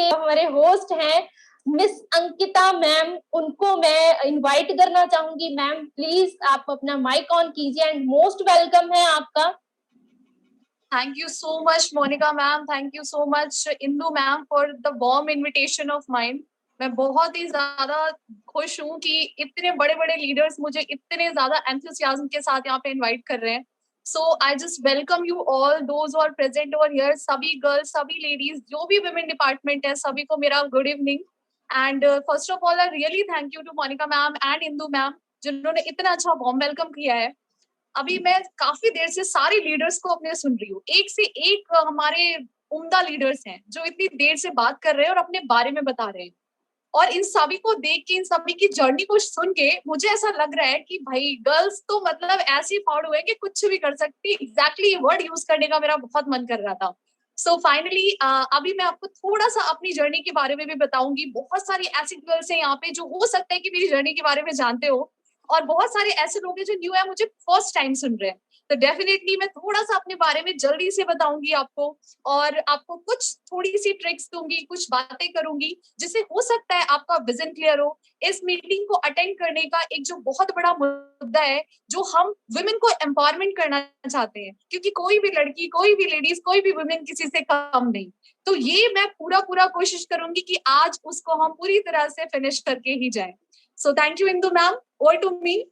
हमारे होस्ट हैं miss Ankita ma'am, उनको मैं इनवाइट करना चाहूंगी। मैम प्लीज आप अपना माइक ऑन कीजिए एंड मोस्ट वेलकम है आपका। Thank you so much, Monica ma'am. Thank you so much, Indu ma'am, for the warm invitation of mine. मैं बहुत ही ज्यादा खुश हूँ कि इतने बड़े बड़े लीडर्स मुझे इतने ज्यादा एंथुसियाज्म के साथ यहाँ पे इनवाइट कर रहे हैं। So I just welcome you all those are present over here, सभी गर्ल्स, सभी लेडीज, जो भी वुमेन डिपार्टमेंट है, सभी को मेरा good evening. And first of all I really thank you to Monica ma'am and Indu ma'am, जिन्होंने इतना अच्छा वार्म वेलकम किया है। अभी मैं काफी देर से सारे लीडर्स को अपने सुन रही हूँ, एक से एक हमारे उम्दा लीडर्स हैं जो इतनी देर से बात कर रहे हैं और अपने बारे में बता रहे हैं। और इन सभी को देख के, इन सभी की जर्नी को सुन के मुझे ऐसा लग रहा है कि भाई गर्ल्स तो मतलब ऐसी फाड़ू है कि कुछ भी कर सकती। एग्जैक्टली वर्ड यूज करने का मेरा बहुत मन कर रहा था। सो फाइनली अभी मैं आपको थोड़ा सा अपनी जर्नी के बारे में भी बताऊंगी। बहुत सारी ऐसी गर्ल्स हैं यहाँ पे जो हो सकता है कि मेरी जर्नी के बारे में जानते हो, और बहुत सारे ऐसे लोग हैं जो न्यू है, मुझे फर्स्ट टाइम सुन रहे हैं। तो डेफिनेटली मैं थोड़ा सा अपने बारे में जल्दी से बताऊंगी आपको, और आपको कुछ थोड़ी सी ट्रिक्स दूंगी, कुछ बातें करूंगी जिससे हो सकता है आपका विजन क्लियर हो। इस मीटिंग को अटेंड करने का एक जो बहुत बड़ा मुद्दा है, जो हम वुमेन को एम्पावरमेंट करना चाहते हैं, क्योंकि कोई भी लड़की, कोई भी लेडीज, कोई भी वुमेन किसी से कम नहीं। तो ये मैं पूरा पूरा कोशिश करूंगी कि आज उसको हम पूरी तरह से फिनिश करके ही जाए। So thank you Indu ma'am, over to me.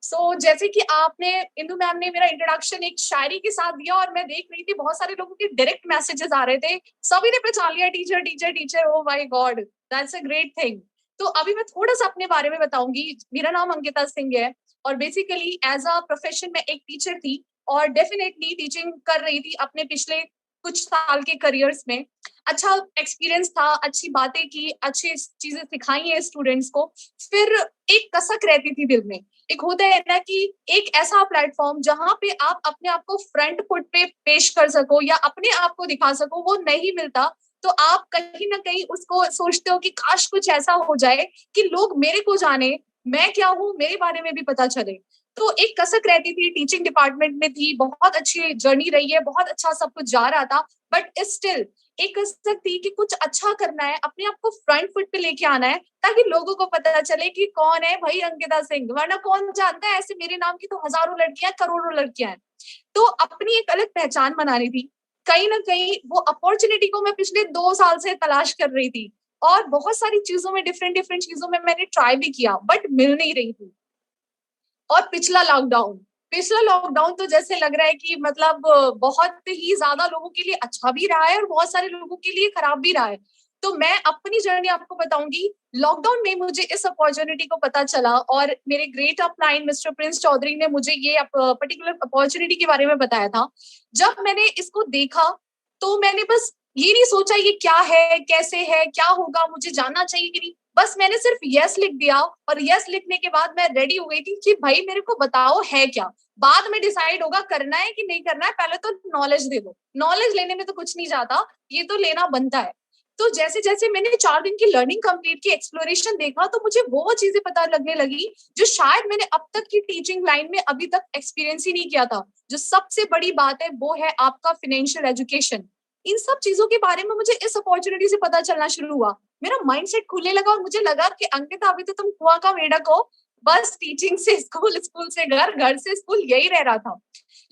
So जैसे कि आपने, इंदू मैम ने मेरा इंट्रोडक्शन एक शायरी के साथ दिया, और मैं देख रही थी बहुत सारे लोगों के डायरेक्ट मैसेजेस आ रहे थे, सभी ने पहचान लिया teacher teacher teacher. Oh my God, that's a great thing. तो अभी मैं थोड़ा सा अपने बारे में बताऊंगी। मेरा नाम अंकिता सिंह है, और बेसिकली एज अ प्रोफेशन में एक टीचर थी, और डेफिनेटली टीचिंग कर रही थी अपने पिछले कुछ साल के करियर्स में। अच्छा एक्सपीरियंस था, अच्छी बातें की, अच्छी चीजें सिखाई है स्टूडेंट्स को। फिर एक कसक रहती थी दिल में। एक होता है ना कि एक ऐसा प्लेटफॉर्म जहां पे आप अपने आप को फ्रंट फुट पे पेश कर सको या अपने आप को दिखा सको, वो नहीं मिलता। तो आप कहीं ना कहीं उसको सोचते हो कि काश कुछ ऐसा हो जाए कि लोग मेरे को जाने, मैं क्या हूँ, मेरे बारे में भी पता चले। तो एक कसक रहती थी, टीचिंग डिपार्टमेंट में थी, बहुत अच्छी जर्नी रही है, बहुत अच्छा सब कुछ जा रहा था। बट स्टिल एक कसक थी कि कुछ अच्छा करना है, अपने आप को फ्रंट फुट पे लेके आना है, ताकि लोगों को पता चले कि कौन है भाई अंकिता सिंह। वरना कौन जानता है, ऐसे मेरे नाम की तो हजारों लड़कियां, करोड़ों लड़कियां हैं। तो अपनी एक अलग पहचान बनानी थी। कहीं ना कहीं वो अपॉर्चुनिटी को मैं पिछले 2 साल से तलाश कर रही थी, और बहुत सारी चीजों में, डिफरेंट डिफरेंट चीजों में मैंने ट्राई भी किया, बट मिल नहीं रही थी। और पिछला लॉकडाउन तो जैसे लग रहा है कि मतलब बहुत ही ज्यादा लोगों के लिए अच्छा भी रहा है, और बहुत सारे लोगों के लिए खराब भी रहा है। तो मैं अपनी जर्नी आपको बताऊंगी। लॉकडाउन में मुझे इस अपॉर्चुनिटी को पता चला, और मेरे great upline mister Prince Chaudhary ने मुझे ये पर्टिकुलर अपॉर्चुनिटी के बारे में बताया था। जब मैंने इसको देखा, तो मैंने बस ये नहीं सोचा ये क्या है, कैसे है, क्या होगा, मुझे जानना चाहिए कि नहीं। बस मैंने सिर्फ यस लिख दिया, और यस लिखने के बाद मैं रेडी हो गई थी कि भाई मेरे को बताओ है क्या। बाद में डिसाइड होगा करना है कि नहीं करना है, पहले तो नॉलेज दे दो। नॉलेज लेने में तो कुछ नहीं जाता, ये तो लेना बनता है। तो जैसे जैसे मैंने 4 दिन की लर्निंग कंप्लीट की, एक्सप्लोरेशन देखा, तो मुझे वो चीजें पता लगने लगी जो शायद मैंने अब तक की टीचिंग लाइन में अभी तक एक्सपीरियंस ही नहीं किया था। जो सबसे बड़ी बात है वो है आपका फाइनेंशियल एजुकेशन। इन सब चीजों के बारे में मुझे इस अपॉर्चुनिटी से पता चलना शुरू हुआ। मेरा माइंडसेट खुलने लगा, और मुझे लगा कि अंकिता अभी तो तुम कुआं का मेढक हो, बस टीचिंग से स्कूल, स्कूल से घर, घर से स्कूल, यही रह रहा था।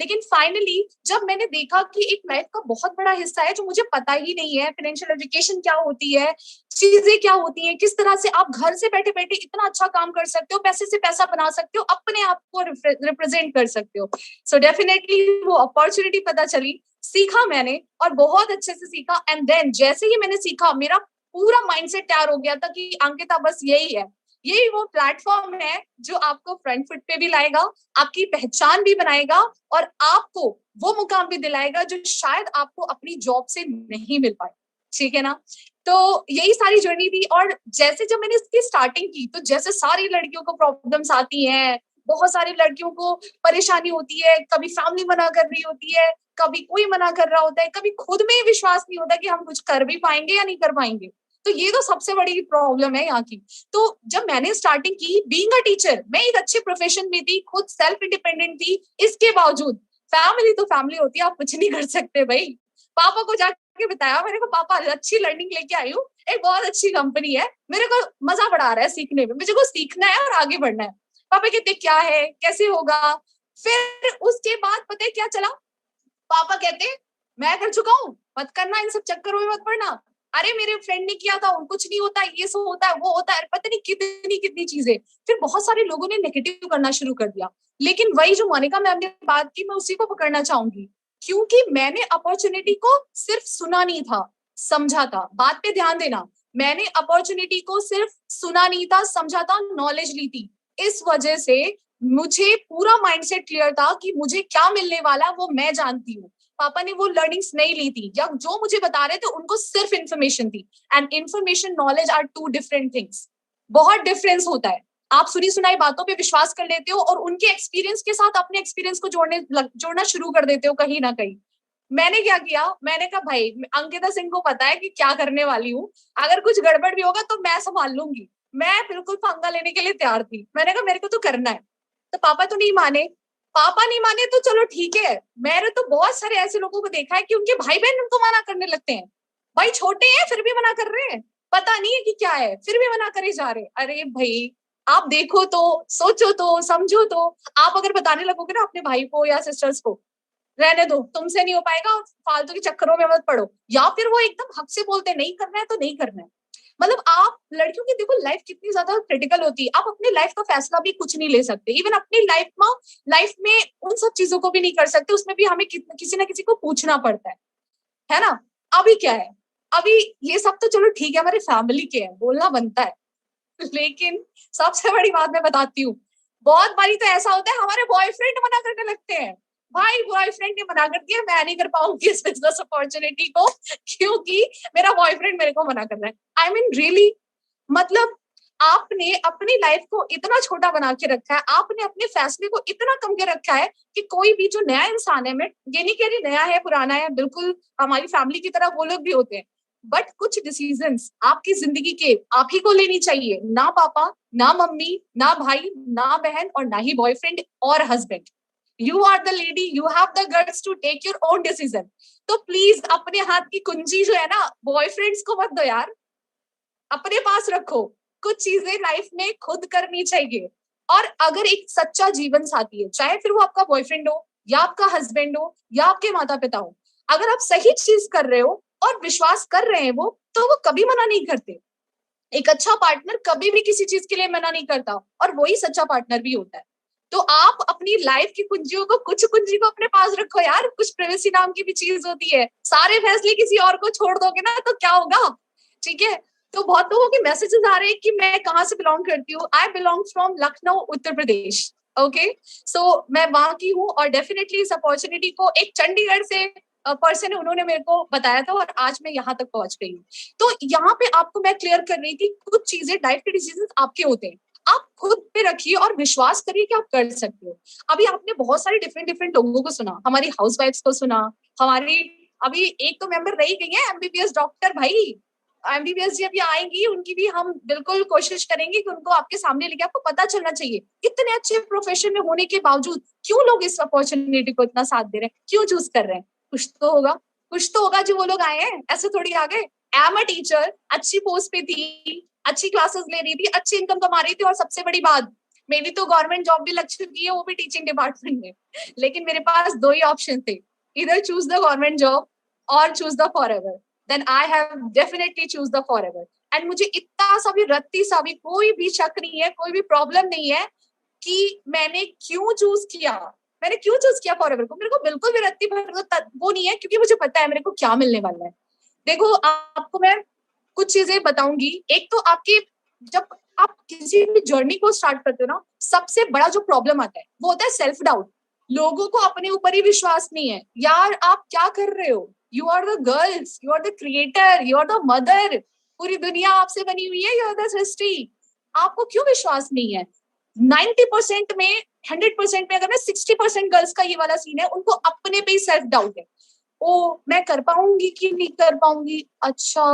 लेकिन फाइनली जब मैंने देखा कि एक लाइफ का बहुत बड़ा हिस्सा है जो मुझे पता ही नहीं है, फाइनेंशियल एजुकेशन क्या होती है, चीजें क्या होती हैं, किस तरह से आप घर से बैठे बैठे इतना अच्छा काम कर सकते हो, पैसे से पैसा बना सकते हो, अपने आप को रिप्रेजेंट कर सकते हो। सो डेफिनेटली वो अपॉर्चुनिटी पता चली, सीखा मैंने, और बहुत अच्छे से सीखा। एंड देन जैसे ही मैंने सीखा, मेरा पूरा माइंडसेट तैयार हो गया था कि अंकिता बस यही है, यही वो प्लेटफॉर्म है जो आपको फ्रंट फुट पे भी लाएगा, आपकी पहचान भी बनाएगा, और आपको वो मुकाम भी दिलाएगा जो शायद आपको अपनी जॉब से नहीं मिल पाए। ठीक है ना? तो यही सारी जर्नी थी। और जैसे जब मैंने इसकी स्टार्टिंग की, तो जैसे सारी लड़कियों को प्रॉब्लम्स आती हैं, बहुत सारी लड़कियों को परेशानी होती है, कभी फैमिली मना कर रही होती है, कभी कोई मना कर रहा होता है, कभी खुद में विश्वास नहीं होता कि हम कुछ कर भी पाएंगे या नहीं कर पाएंगे। तो ये तो सबसे बड़ी प्रॉब्लम है यहाँ की। तो जब मैंने स्टार्टिंग की बीइंग अ टीचर, मैं एक अच्छे प्रोफेशन में थी, खुद सेल्फ इंडिपेंडेंट थी, इसके बावजूद फैमिली तो फैमिली होती है, आप कुछ नहीं कर सकते भाई। पापा को जाके के बताया, मैंने कहा पापा अच्छी लर्निंग लेके आई हूँ, एक बहुत अच्छी कंपनी है, मेरे को मजा बड़ा आ रहा है सीखने में, मुझे को सीखना है और आगे बढ़ना है। पापा कहते क्या है, कैसे होगा? फिर उसके बाद पता है क्या चला, पापा कहते मैं कर चुका हूँ, मत करना, इन सब चक्करों में मत पड़ना, अरे मेरे फ्रेंड ने किया था, कुछ नहीं होता, ये सब होता है, वो होता है, पता नहीं कितनी कितनी चीजें। फिर बहुत सारे लोगों ने नेगेटिव करना शुरू कर दिया। लेकिन वही जो मोनिका मैम ने बात की, मैं उसी को पकड़ना चाहूंगी, क्योंकि मैंने अपॉर्चुनिटी को सिर्फ सुना नहीं था, समझा था। बात पे ध्यान देना, मैंने अपॉर्चुनिटी को सिर्फ सुना नहीं था, समझा था, नॉलेज ली थी। इस वजह से मुझे पूरा माइंडसेट क्लियर था कि मुझे क्या मिलने वाला वो मैं जानती हूँ। पापा ने वो लर्निंग्स नहीं ली थी, या जो मुझे बता रहे थे उनको सिर्फ इंफॉर्मेशन थी। And information, knowledge are two different things. बहुत डिफरेंस होता है। आप सुनी सुनाई बातों पे विश्वास कर लेते हो और उनके एक्सपीरियंस के साथ अपने एक्सपीरियंस को जोड़ना शुरू कर देते हो कहीं ना कहीं। मैंने क्या किया, मैंने कहा भाई अंकिता सिंह को पता है कि क्या करने वाली हूँ, अगर कुछ गड़बड़ भी होगा तो मैं संभाल लूंगी। मैं बिल्कुल पंगा लेने के लिए तैयार थी। मैंने कहा मेरे को तो करना है। तो पापा तो नहीं माने। पापा नहीं माने तो चलो ठीक है, मैंने तो बहुत सारे ऐसे लोगों को देखा है कि उनके भाई बहन उनको मना करने लगते हैं। भाई छोटे हैं फिर भी मना कर रहे हैं, पता नहीं है कि क्या है, फिर भी मना करे जा रहे हैं। अरे भाई आप देखो तो, सोचो तो, समझो तो। आप अगर बताने लगोगे ना अपने भाई को या सिस्टर्स को, रहने दो, तुमसे नहीं हो पाएगा, फालतू के चक्करों में मत पड़ो, या फिर वो एकदम हक से बोलते नहीं करना है तो नहीं करना है। मतलब आप लड़कियों की देखो लाइफ कितनी ज्यादा क्रिटिकल होती है, आप अपनी लाइफ का फैसला भी कुछ नहीं ले सकते, इवन अपनी लाइफ में उन सब चीजों को भी नहीं कर सकते, उसमें भी हमें किसी ना किसी को पूछना पड़ता है ना? अभी क्या है, अभी ये सब तो चलो ठीक है, हमारे फैमिली के हैं, बोलना बनता है। लेकिन सबसे बड़ी बात मैं बताती हूँ, बहुत बारी तो ऐसा होता है हमारे बॉयफ्रेंड मना करने लगते हैं। भाई बॉयफ्रेंड ने मना कर दिया, मैं नहीं कर पाऊंगी इस बिजनेस अपॉर्चुनिटी को, क्योंकि मेरा बॉयफ्रेंड मेरे को मना कर रहा है। आई मीन रियली, मतलब आपने अपनी लाइफ को इतना छोटा बना के रखा है, आपने अपने फैसले को इतना कम के रखा है कि कोई भी जो नया इंसान है, मैं ये नहीं कह रही नया है पुराना है, बिल्कुल हमारी फैमिली की तरह वो लोग भी होते हैं, बट कुछ डिसीजंस आपकी जिंदगी के आप ही को लेनी चाहिए, ना पापा, ना मम्मी, ना भाई, ना बहन, और ना ही बॉयफ्रेंड और husband. You are the lady, you have the guts to take your own decision. तो प्लीज अपने हाथ की कुंजी जो है ना, बॉयफ्रेंड्स को मत दो यार, अपने पास रखो। कुछ चीजें लाइफ में खुद करनी चाहिए। और अगर एक सच्चा जीवन साथी है, चाहे फिर वो आपका बॉयफ्रेंड हो या आपका हस्बैंड हो या आपके माता पिता हो, अगर आप सही चीज कर रहे हो और विश्वास कर रहे हैं वो, तो वो कभी मना नहीं करते। एक अच्छा पार्टनर कभी भी किसी चीज के लिए मना नहीं करता, और वही सच्चा पार्टनर भी होता है। तो आप अपनी लाइफ की कुंजियों को, कुछ कुंजी को अपने पास रखो यार, कुछ प्राइवेसी नाम की भी चीज होती है। सारे फैसले किसी और को छोड़ दोगे ना तो क्या होगा? ठीक है। तो बहुत लोगों के मैसेजेस आ रहे हैं कि मैं कहाँ से बिलोंग करती हूँ। I belong from Lucknow, Uttar Pradesh. Okay, so मैं वहां की हूँ, और डेफिनेटली इस अपॉर्चुनिटी को एक चंडीगढ़ से पर्सन है, उन्होंने मेरे को बताया था, और आज मैं यहाँ तक पहुंच गई हूँ। तो यहाँ पे आपको मैं क्लियर कर रही थी, कुछ चीजें लाइफ के डिसीजन आपके होते हैं, आप खुद पे रखिए और विश्वास करिए कि आप कर सकते हो। अभी आपने बहुत सारे डिफरेंट डिफरेंट लोगों को सुना, हमारी हाउसवाइफ्स को सुना, हमारी अभी एक तो मेंबर रही गई है एमबीबीएस डॉक्टर। भाई एमबीबीएस जब ये आएंगी, उनकी भी हम बिल्कुल कोशिश करेंगे कि उनको आपके सामने लेके, आपको पता चलना चाहिए इतने अच्छे प्रोफेशन में होने के बावजूद क्यों लोग इस अपॉर्चुनिटी को इतना साथ दे रहे हैं, क्यों चूज कर रहे हैं। कुछ तो होगा, कुछ तो होगा जो वो लोग आए हैं, ऐसे थोड़ी आ गए। आई एम अ टीचर, अच्छी पोस्ट पे थी, अच्छी क्लासेस ले रही थी, अच्छी इनकम कमा रही थी, और सबसे बड़ी बात, मेरी तो गवर्नमेंट जॉब भी लग चुकी है, वो भी टीचिंग डिपार्टमेंट में। लेकिन मेरे पास दो ही ऑप्शन थे, इधर चूज द गवर्नमेंट जॉब और choose the forever. Then I have definitely choose the forever. And मुझे इतना सा भी रत्ती सा भी कोई भी शक नहीं है, कोई भी प्रॉब्लम नहीं है कि मैंने क्यों चूज किया। मैंने क्यों चूज किया फॉरएवर को, मेरे को बिल्कुल भी रत्ती भर वो नहीं है, क्योंकि मुझे पता है मेरे को क्या मिलने वाला है। देखो आपको मैं कुछ चीजें बताऊंगी। एक तो आपकी, जब आप किसी भी जर्नी को स्टार्ट करते हो ना, सबसे बड़ा जो प्रॉब्लम आता है वो होता है सेल्फ डाउट। लोगों को अपने ऊपर ही विश्वास नहीं है। यार आप क्या कर रहे हो, you are the girls, you are the creator, you are the mother, पूरी दुनिया आपसे बनी हुई है, यू आर द सृष्टि, आपको क्यों विश्वास नहीं है? 90% में, 100% में, अगर मैं 60% गर्ल्स का ये वाला सीन है, उनको अपने पे ही सेल्फ डाउट है। ओ मैं कर पाऊंगी कि नहीं कर पाऊंगी, अच्छा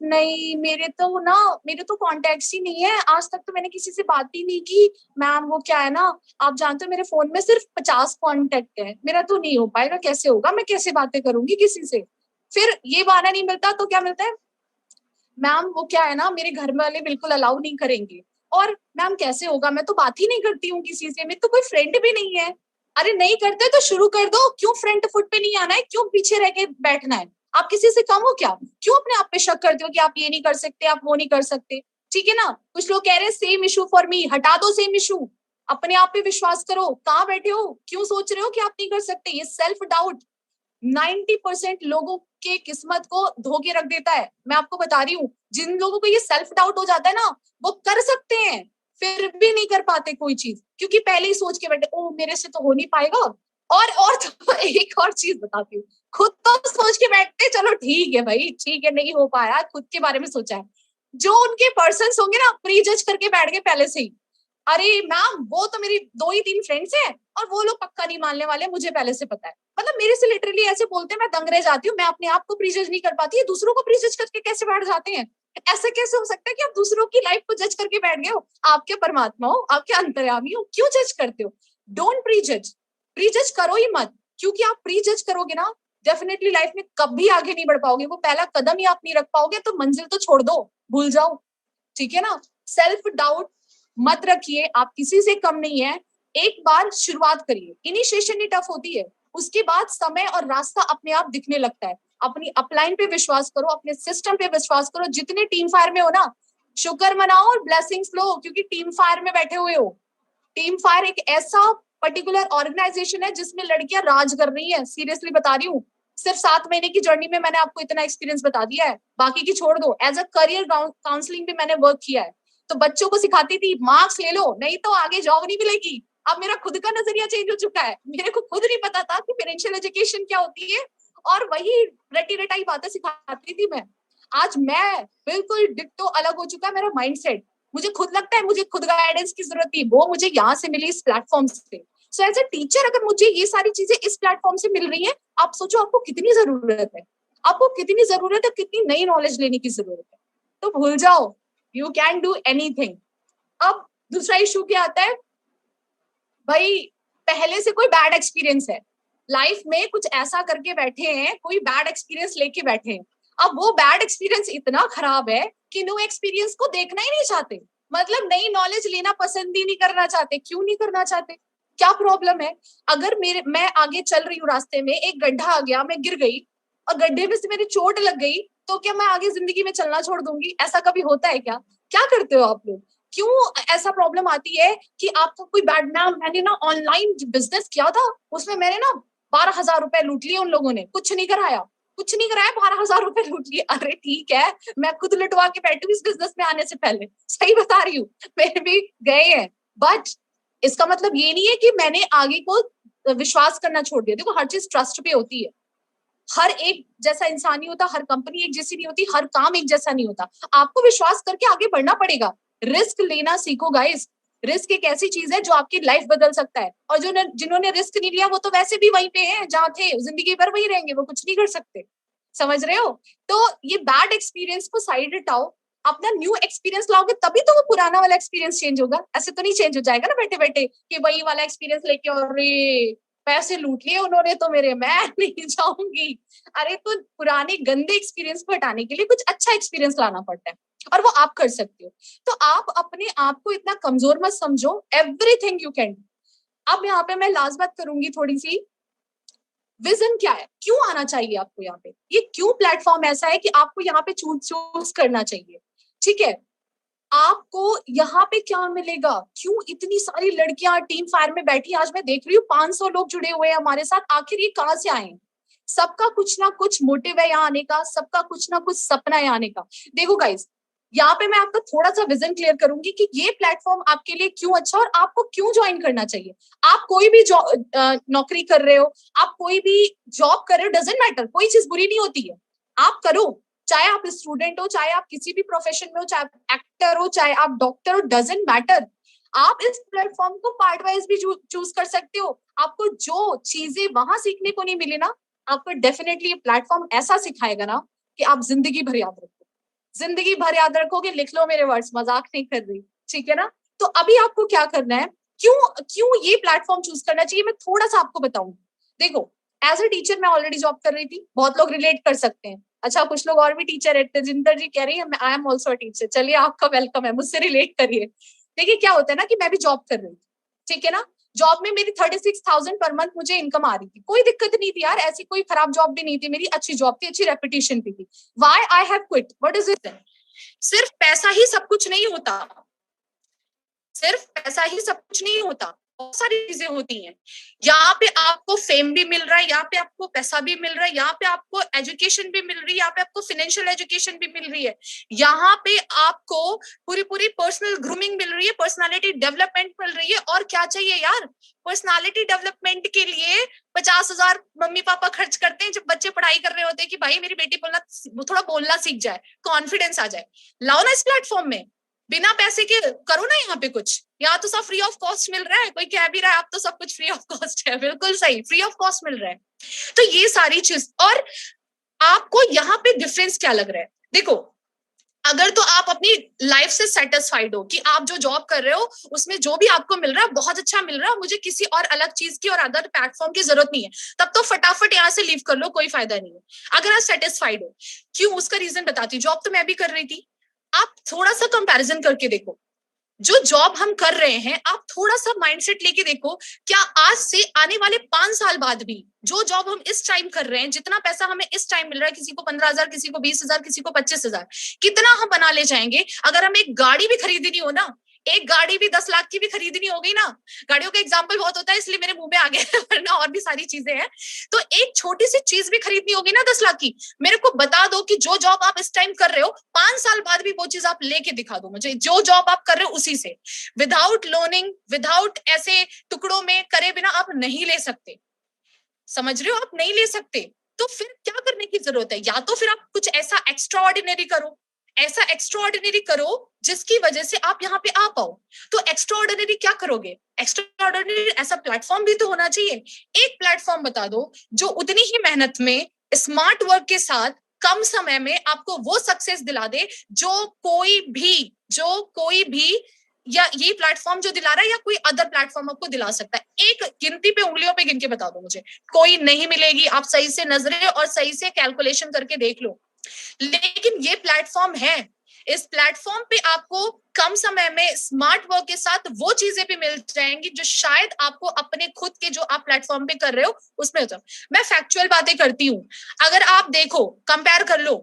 नहीं, मेरे तो कॉन्टेक्ट्स ही नहीं है, आज तक तो मैंने किसी से बात ही नहीं की। मैम वो क्या है ना, आप जानते हो मेरे फोन में सिर्फ 50 कॉन्टेक्ट है, मेरा तो नहीं हो पाएगा, कैसे होगा, मैं कैसे बातें करूंगी किसी से। फिर ये बहाना नहीं मिलता तो क्या मिलता है, मैम वो क्या है ना, मेरे घर वाले बिल्कुल अलाउ नहीं करेंगे। और मैम कैसे होगा, मैं तो बात ही नहीं करती हूँ किसी से, मेरे तो कोई फ्रेंड भी नहीं है। अरे नहीं करते तो शुरू कर दो, क्यों फ्रंट फुट पे नहीं आना है, क्यों पीछे रह के बैठना है? आप किसी से कम हो क्या? क्यों अपने आप पे शक करते हो कि आप ये नहीं कर सकते, आप वो नहीं कर सकते? ठीक है ना, कुछ लोग कह रहे हैं सेम इशू फॉर मी, हटा दो सेम इशू, अपने आप पे विश्वास करो। कहाँ बैठे हो, क्यों सोच रहे हो कि आप नहीं कर सकते? ये सेल्फ डाउट 90% लोगों के किस्मत को धोके रख देता है। मैं आपको बता रही हूँ, जिन लोगों को ये सेल्फ डाउट हो जाता है ना, वो कर सकते हैं फिर भी नहीं कर पाते कोई चीज, क्योंकि पहले ही सोच के बैठे ओ मेरे से तो हो नहीं पाएगा। और तो एक और चीज बताती हूँ, खुद तो सोच के बैठते चलो ठीक है भाई, ठीक है नहीं हो पाया, खुद के बारे में सोचा है। जो उनके पर्सन होंगे ना, प्री जज करके बैठ गए पहले से ही, अरे मैम वो तो मेरी 2 ही 3 फ्रेंड्स हैं और वो लोग पक्का नहीं मानने वाले, मुझे पहले से पता है। मतलब मेरे से लिटरली ऐसे बोलते हैं, मैं दंग रह जाती हूँ। मैं अपने आप को प्रीजज नहीं कर पाती, दूसरों को प्रीजज करके कैसे बैठ जाते हैं? ऐसा कैसे हो सकता है कि आप दूसरों की लाइफ को जज करके बैठ गए हो? आप क्या परमात्मा हो, आप क्या अंतर्यामी हो, क्यों जज करते हो? डोंट प्रीजज, प्रीजज करो ही मत, क्योंकि आप प्रीजज करोगे ना, डेफिनेटली लाइफ में कभी आगे नहीं बढ़ पाओगे। वो पहला कदम ही आप नहीं रख पाओगे तो मंजिल तो छोड़ दो, भूल जाओ। ठीक है ना, सेल्फ डाउट मत रखिए, आप किसी से कम नहीं है। एक बार शुरुआत करिए, इनिशिएशन ही टफ होती है, उसके बाद समय और रास्ता अपने आप दिखने लगता है। अपनी अपलाइन पे विश्वास करो, अपने सिस्टम पे विश्वास करो। जितने टीम फायर में हो ना, शुक्र मनाओ और ब्लेसिंग्स लो, क्योंकि टीम फायर में बैठे हुए हो। टीम फायर एक ऐसा पर्टिकुलर ऑर्गेनाइजेशन है जिसमें लड़कियां राज कर रही हैं, सीरियसली बता रही हूँ। सिर्फ 7 महीने की जर्नी में मैंने आपको इतना एक्सपीरियंस बता दिया है, बाकी की छोड़ दो। एज अ करियर काउंसलिंग भी मैंने वर्क किया है, तो बच्चों को सिखाती थी मार्क्स ले लो नहीं तो आगे जॉब नहीं मिलेगी। अब मेरा खुद का नजरिया चेंज हो चुका है, मेरे को खुद नहीं पता था कि फाइनेंशियल एजुकेशन क्या होती है, और वही रटी रटाई बातें सिखाती थी मैं। आज मैं बिल्कुल डिट्टो अलग हो चुका है मेरा माइंडसेट। मुझे खुद लगता है मुझे खुद गाइडेंस की जरूरत थी, वो मुझे यहाँ से मिली, इस प्लेटफॉर्म से। सो एज ए टीचर अगर मुझे ये सारी चीजें इस प्लेटफॉर्म से मिल रही है, आप सोचो आपको कितनी जरूरत है, आपको कितनी जरूरत है, कितनी नई नॉलेज लेने की जरूरत है। तो भूल जाओ, यू कैन डू एनीथिंग। अब दूसरा इशू क्या आता है भाई, पहले से कोई बैड एक्सपीरियंस है लाइफ में, कुछ ऐसा करके बैठे हैं, कोई बैड एक्सपीरियंस लेके बैठे हैं। अब वो बैड एक्सपीरियंस इतना खराब है कि न्यू एक्सपीरियंस को देखना ही नहीं चाहते, मतलब नई नॉलेज लेना पसंद ही नहीं करना चाहते। क्यों नहीं करना चाहते, क्या प्रॉब्लम है? अगर मैं आगे चल रही हूँ, रास्ते में एक गड्ढा आ गया, मैं गिर गई और गड्ढे में से मेरी चोट लग गई, तो क्या मैं आगे जिंदगी में चलना छोड़ दूंगी? ऐसा कभी होता है क्या? क्या करते हो आप लोग? क्यों ऐसा प्रॉब्लम आती है कि आपको कोई बैड नाम? मैंने ना ऑनलाइन बिजनेस किया था, उसमें मैंने ना 12,000 रुपए लूट लिए, उन लोगों ने कुछ नहीं कराया, कुछ नहीं कराया, 12,000 रुपए लूट लिए। अरे ठीक है, मैं खुद लुटवा के बैठी हूँ इस बिजनेस में आने से पहले, सही बता रही हूँ, मेरे भी गए हैं। बट इसका मतलब ये नहीं है कि मैंने आगे को विश्वास करना छोड़ दिया। देखो हर चीज ट्रस्ट पे होती है, हर एक जैसा इंसान नहीं होता, हर कंपनी एक जैसी नहीं होती, हर काम एक जैसा नहीं होता। आपको विश्वास करके आगे बढ़ना पड़ेगा, रिस्क लेना सीखो गाइस। रिस्क एक ऐसी चीज है जो आपकी लाइफ बदल सकता है, और जो जिन्होंने रिस्क नहीं लिया वो तो वैसे भी वहीं पे हैं जहाँ थे, जिंदगी भर वही रहेंगे, वो कुछ नहीं कर सकते। समझ रहे हो? तो ये बैड एक्सपीरियंस को साइड हटाओ, अपना न्यू एक्सपीरियंस लाओगे तभी तो वो पुराना वाला एक्सपीरियंस चेंज होगा। ऐसे तो नहीं चेंज हो जाएगा ना बैठे बैठे कि वही वाला एक्सपीरियंस लेके, और पैसे लूट लिए उन्होंने तो मेरे, मैं नहीं जाऊंगी। अरे तो पुराने गंदे एक्सपीरियंस को हटाने के लिए कुछ अच्छा एक्सपीरियंस लाना पड़ता है, और वो आप कर सकते हो। तो आप अपने आप को इतना कमजोर मत समझो, एवरीथिंग यू कैन डू। अब यहाँ पे मैं लास्ट बात करूंगी थोड़ी सी, विजन क्या है, क्यों आना चाहिए आपको यहाँ पे, ये क्यों प्लेटफॉर्म ऐसा है कि आपको यहाँ पे चूज करना चाहिए। ठीक है, आपको यहाँ पे क्या मिलेगा, क्यों इतनी सारी लड़कियां टीम फायर में बैठी, आज मैं देख रही हूँ 500 लोग जुड़े हुए हैं हमारे साथ, आखिर ये कहाँ से आए? सबका कुछ ना कुछ मोटिव है यहाँ आने का, सबका कुछ ना कुछ सपना है आने का। देखो गाइस, यहाँ पे मैं आपका थोड़ा सा विजन क्लियर करूंगी कि ये प्लेटफॉर्म आपके लिए क्यों अच्छा और आपको क्यों ज्वाइन करना चाहिए। आप कोई भी नौकरी कर रहे हो, आप कोई भी जॉब कर रहे हो, डजेंट मैटर, कोई चीज बुरी नहीं होती है, आप करो। चाहे आप स्टूडेंट हो, चाहे आप किसी भी प्रोफेशन में हो, चाहे आप एक्टर हो, चाहे आप डॉक्टर हो, डजेंट मैटर। आप इस प्लेटफॉर्म को पार्ट वाइज भी चूज कर सकते हो। आपको जो चीजें वहां सीखने को नहीं मिली ना, आपको डेफिनेटली ये प्लेटफॉर्म ऐसा सिखाएगा ना कि आप जिंदगी भर याद रखोगे, जिंदगी भर याद रखोगे। लिख लो मेरे वर्ड्स, मजाक नहीं कर रही, ठीक है ना? तो अभी आपको क्या करना है, क्यों क्यों ये प्लेटफॉर्म चूज करना चाहिए, मैं थोड़ा सा आपको बताऊंगी। देखो, एज अ टीचर मैं ऑलरेडी जॉब कर रही थी, बहुत लोग रिलेट कर सकते हैं। अच्छा, कुछ लोग और भी टीचर है, तेजिंदर जी कह रही है आई एम ऑल्सो टीचर, चलिए आपका वेलकम है, मुझसे रिलेट करिए। देखिए क्या होता है ना कि मैं भी जॉब कर रही थी, ठीक है ना, जॉब में मेरी 36,000 पर मंथ मुझे इनकम आ रही थी, कोई दिक्कत नहीं थी यार, ऐसी कोई खराब जॉब भी नहीं थी मेरी, अच्छी जॉब थी, अच्छी रेपुटेशन भी थी। Why I have quit, what is it? सिर्फ पैसा ही सब कुछ नहीं होता, सिर्फ पैसा ही सब कुछ नहीं होता, बहुत सारी चीजें होती हैं। यहाँ पे आपको फेम भी मिल रहा है, यहाँ पे आपको पैसा भी मिल रहा है, यहाँ पे आपको एजुकेशन भी मिल रही है, यहाँ पे आपको फाइनेंशियल एजुकेशन भी मिल रही है, यहाँ पे आपको पूरी पूरी पर्सनल ग्रूमिंग मिल रही है, पर्सनालिटी डेवलपमेंट मिल रही है। और क्या चाहिए यार, पर्सनालिटी डेवलपमेंट के लिए 50,000 मम्मी पापा खर्च करते हैं जब बच्चे पढ़ाई कर रहे होते हैं कि भाई मेरी बेटी थोड़ा बोलना सीख जाए, कॉन्फिडेंस आ जाए। लाओ ना इस प्लेटफॉर्म में, बिना पैसे के करो ना, यहाँ पे कुछ, यहाँ तो सब फ्री ऑफ कॉस्ट मिल रहा है, कोई कह भी रहा है आप तो सब कुछ फ्री ऑफ कॉस्ट है, बिल्कुल सही, फ्री ऑफ कॉस्ट मिल रहा है। तो ये सारी चीज, और आपको यहाँ पे डिफरेंस क्या लग रहा है? देखो, अगर तो आप अपनी लाइफ से सेटिस्फाइड हो कि आप जो जॉब कर रहे हो उसमें जो भी आपको मिल रहा है बहुत अच्छा मिल रहा है, मुझे किसी और अलग चीज की और अदर प्लेटफॉर्म की जरूरत नहीं है, तब तो फटाफट यहाँ से लीव कर लो, कोई फायदा नहीं है। अगर आप सेटिस्फाइड हो, क्यों, उसका रीजन बताती हूँ। जॉब तो मैं भी कर रही थी, आप थोड़ा सा कंपैरिजन करके देखो, जो जॉब हम कर रहे हैं आप थोड़ा सा माइंडसेट लेके देखो, क्या आज से आने वाले 5 साल बाद भी जो जॉब हम इस टाइम कर रहे हैं, जितना पैसा हमें इस टाइम मिल रहा है, किसी को 15,000, किसी को 20,000, किसी को 25,000, कितना हम बना ले जाएंगे? अगर हम एक गाड़ी भी खरीदनी हो ना, एक गाड़ी भी 10 लाख की भी खरीदनी होगी ना, गाड़ियों का एग्जाम्पल बहुत होता है इसलिए मेरे मुंह में आ गया, वरना और भी सारी चीजें हैं। तो एक छोटी सी चीज भी खरीदनी होगी ना 10 लाख की, मेरे को बता दो कि जो जॉब आप इस टाइम कर रहे हो 5 साल बाद भी वो चीज आप लेके दिखा दो मुझे, जो जॉब आप कर रहे हो उसी से, विदाउट लोनिंग, विदाउट ऐसे टुकड़ों में करे बिना आप नहीं ले सकते। समझ रहे हो, आप नहीं ले सकते। तो फिर क्या करने की जरूरत है? या तो फिर आप कुछ ऐसा एक्स्ट्रा ऑर्डिनरी करो, ऐसा एक्स्ट्रा ऑर्डिनरी करो जिसकी वजह से आप यहाँ पे आ पाओ। तो एक्स्ट्रा ऑर्डिनरी क्या करोगे? एक्स्ट्रा ऑर्डिनरी ऐसा प्लेटफॉर्म भी तो होना चाहिए। एक प्लेटफॉर्म बता दो जो उतनी ही मेहनत में, स्मार्ट वर्क के साथ, कम समय में आपको वो सक्सेस दिला दे जो कोई भी या ये प्लेटफॉर्म जो दिला रहा है या कोई अदर प्लेटफॉर्म आपको दिला सकता है। एक गिनती पे, उंगलियों पे गिन के बता दो मुझे, कोई नहीं मिलेगी। आप सही से नजरें और सही से कैलकुलेशन करके देख लो। लेकिन ये प्लेटफॉर्म है, इस प्लेटफॉर्म पे आपको कम समय में स्मार्ट वर्क के साथ वो चीजें भी मिल जाएंगी जो शायद आपको अपने खुद के जो आप प्लेटफॉर्म पे कर रहे हो उसमें होता। मैं फैक्चुअल बातें करती हूँ, अगर आप देखो, कंपेयर कर लो,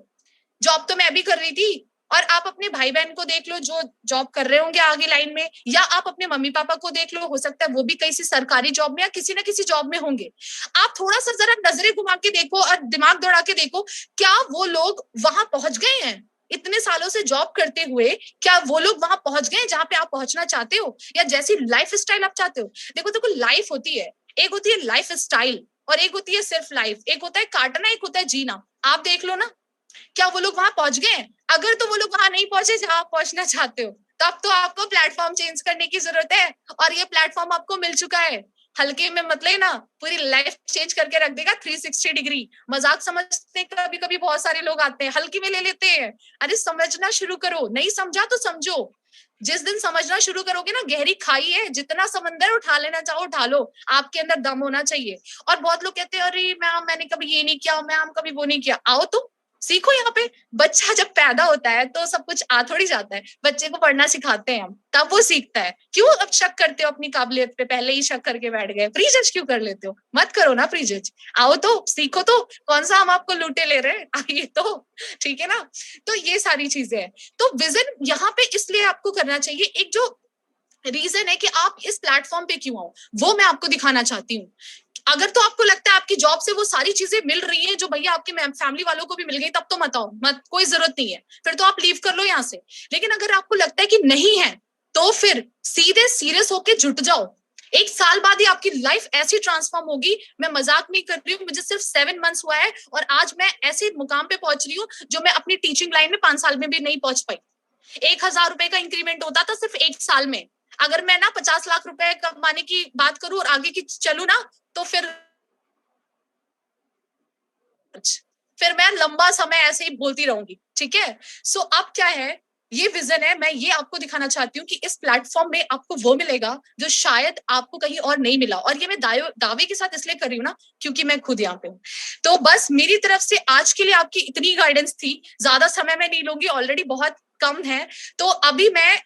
जॉब तो मैं भी कर रही थी, और आप अपने भाई बहन को देख लो जो जॉब कर रहे होंगे आगे लाइन में, या आप अपने मम्मी पापा को देख लो, हो सकता है वो भी किसी सरकारी जॉब में या किसी ना किसी जॉब में होंगे। आप थोड़ा सा जरा नजरें घुमा के देखो और दिमाग दौड़ा के देखो, क्या वो लोग वहां पहुंच गए हैं? इतने सालों से जॉब करते हुए क्या वो लोग वहां पहुंच गए जहां पे आप पहुंचना चाहते हो, या जैसी लाइफ स्टाइल आप चाहते हो? देखो लाइफ होती है, एक होती है लाइफ स्टाइल और एक होती है सिर्फ लाइफ, एक होता है काटना, एक होता है जीना। आप देख लो ना, क्या वो लोग वहां पहुंच गए? अगर तो वो लोग वहां नहीं पहुंचे जहां आप पहुंचना चाहते हो, तब तो आपको प्लेटफॉर्म चेंज करने की जरूरत है, और ये प्लेटफॉर्म आपको मिल चुका है। हल्के में मत लेना, पूरी लाइफ चेंज करके रख देगा 360 डिग्री। मजाक समझते कभी कभी बहुत सारे लोग आते हैं, हल्की में ले लेते हैं। अरे समझना शुरू करो, नहीं समझा तो समझो। जिस दिन समझना शुरू करोगे ना, गहरी खाई है, जितना समंदर उठा लेना चाहो उठा लो, आपके अंदर दम होना चाहिए। और बहुत लोग कहते हैं अरे मैम मैंने कभी ये नहीं किया, मैम कभी वो नहीं किया। आओ तो सीखो। यहाँ पे बच्चा जब पैदा होता है तो सब कुछ आ थोड़ी जाता है, बच्चे को पढ़ना सिखाते हैं हम, तब वो सीखता है। क्यों अब शक करते हो अपनी काबिलियत पे? पहले ही शक करके बैठ गए, प्री जज क्यों कर लेते हो? मत करो ना प्री जज, आओ तो सीखो। तो कौन सा हम आपको लूटे ले रहे हैं, आइए तो, ठीक है ना। तो ये सारी चीजें हैं। तो विजन यहाँ पे इसलिए आपको करना चाहिए, एक जो रीजन है कि आप इस प्लेटफॉर्म पे क्यों आओ वो मैं आपको दिखाना चाहती हूँ। अगर तो आपको लगता है आपकी जॉब से वो सारी चीजें मिल रही हैं जो भैया आपके फैमिली वालों को भी मिल गई, तब तो मत आओ, मत, कोई जरूरत नहीं है, फिर तो आप लीव कर लो यहाँ से। लेकिन अगर आपको लगता है कि नहीं है, तो फिर सीधे सीरियस होके जुट जाओ। 1 साल बाद ही आपकी लाइफ ऐसी ट्रांसफॉर्म होगी। मैं मजाक नहीं कर रही हूँ, मुझे सिर्फ 7 मंथ्स हुआ है और आज मैं ऐसे मुकाम पे पहुंच रही हूँ जो मैं अपनी टीचिंग लाइन में 5 साल में भी नहीं पहुंच पाई। 1,000 रुपए का इंक्रीमेंट होता था सिर्फ 1 साल में। अगर मैं ना 50 लाख रुपए कमाने की बात करूं और आगे की चलू ना, तो फिर मैं लंबा समय ऐसे ही बोलती रहूंगी, ठीक है। सो अब क्या है, ये विजन है, मैं ये आपको दिखाना चाहती हूँ कि इस प्लेटफॉर्म में आपको वो मिलेगा जो शायद आपको कहीं और नहीं मिला। और ये मैं दावे के साथ इसलिए कर रही हूँ ना, क्योंकि मैं खुद यहाँ पे हूँ। तो बस मेरी तरफ से आज के लिए आपकी इतनी गाइडेंस थी, ज्यादा समय मैं नहीं लूंगी, ऑलरेडी बहुत कम है। तो अभी मैं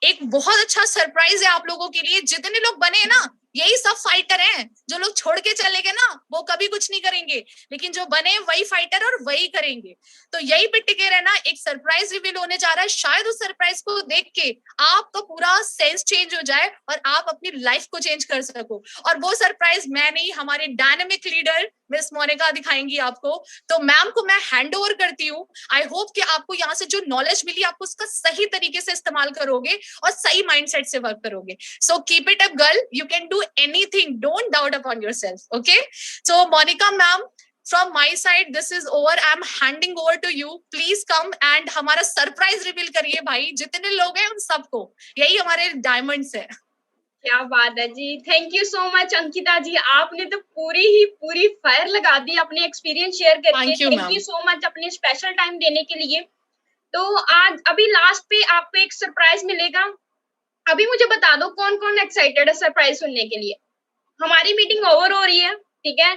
एक बहुत अच्छा सरप्राइज है आप लोगों के लिए। जितने लोग बने हैं ना, यही सब फाइटर हैं। जो लोग छोड़ के चले गए ना, वो कभी कुछ नहीं करेंगे, लेकिन जो बने वही फाइटर और वही करेंगे। तो यही पे टिके रहना, एक सरप्राइज रिवील होने जा रहा है। शायद उस सरप्राइज को देख के आपका पूरा सेंस चेंज हो जाए और आप अपनी लाइफ को चेंज कर सको। और वो सरप्राइज मैं नहीं, हमारे डायनेमिक लीडर मिस मोनिका दिखाएंगी आपको। तो मैम को मैं हैंड ओवर करती हूँ। आई होप कि आपको यहाँ से जो नॉलेज मिली, आप उसका सही तरीके से इस्तेमाल करोगे और सही माइंडसेट से वर्क करोगे। So keep it up girl, you can do anything, don't doubt upon yourself. Okay, so Monika ma'am, from my side this is over, I'm handing over to you, please come and हमारा surprise reveal करिए भाई। जितने लोग हैं उन सबको, यही हमारे डायमंड्स है। क्या बात है जी, thank you so much Ankita ji, आपने तो पूरी फायर लगा दी अपने एक्सपीरियंस शेयर करके। थैंक यू सो मच अपने स्पेशल टाइम देने के लिए। तो आज अभी लास्ट पे आपको एक सरप्राइज मिलेगा। अभी मुझे बता दो कौन कौन एक्साइटेड है सरप्राइज सुनने के लिए। हमारी मीटिंग ओवर हो रही है, ठीक है,